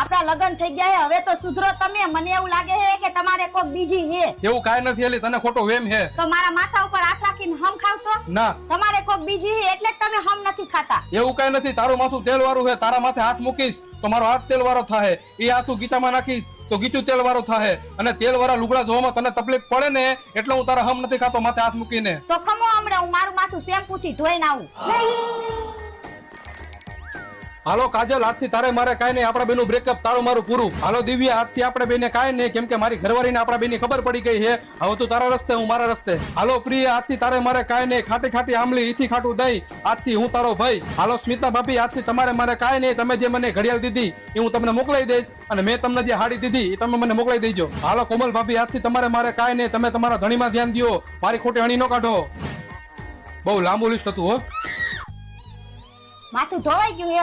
આપડા લગન થઈ ગયા હે, હવે તો સુધરો તમે. મને એવું લાગે હે કે તમારે કોક બીજી હે. એવું કાંઈ નથી એલી, તને ખોટો વેમ હે. તો મારા માથા ઉપર હાથ રાખીને હમ ખાવ તો? ના, તમારે કોક બીજી હે એટલે જ તમે હમ નથી ખાતા. એવું કાંઈ નથી. તારું માથું તેલ વાળું હે, તારા માથે હાથ મૂકીશ તો મારો હાથ તેલ વાળો થાય. એ હાથું ગીતામાં નાખીશ તો ગીચું તેલ વાળો થાય. અને તેલ વાળા લુગડા ધોવામાં તને તકલીફ પડે ને એટલે હું તારા હમ નથી ખાતો માથે હાથ મૂકીને. તો ખમો હમણાં હું મારું માથું શેમ્પુ થી ધોઈને આવું. હાલો કાજલ, આજથી તારે મારે કાંઈ નહીં, આપણા બેનું બ્રેકઅપ, તારું મારું પૂરું. હાલો દિવ્યા, આજથી આપણે બેને કાંઈ નહીં, કેમ કે મારી ઘરવાળીને આપણા બેની ખબર પડી ગઈ છે. હવે તું તારા રસ્તે, હું મારા રસ્તે. હાલો પ્રિયા, આજથી તારે મારે કાંઈ નહીં, ખાટી ખાટી આમલી ઈથી ખાટું દહીં, આજથી હું તારો ભાઈ. હાલો સ્મિતા ભાભી, આજથી તમારે મારે કાંઈ નહીં, તમે જે મને ઘડિયાળ દીધી એ હું તમને મોકલાઈ દઈશ, અને મેં તમને જે હાડી દીધી એ તમે મને મોકલાઈ દેજો. હાલો કોમલ ભાભી, આજથી તમારે મારે કાંઈ નહીં, તમે તમારા ધણીમાં ધ્યાન દો, મારી ખોટી હણી ન કાઢો. બહુ લાંબુ લિસ્ટ હતું હો. માથું ધોવાઈ ગયું હે.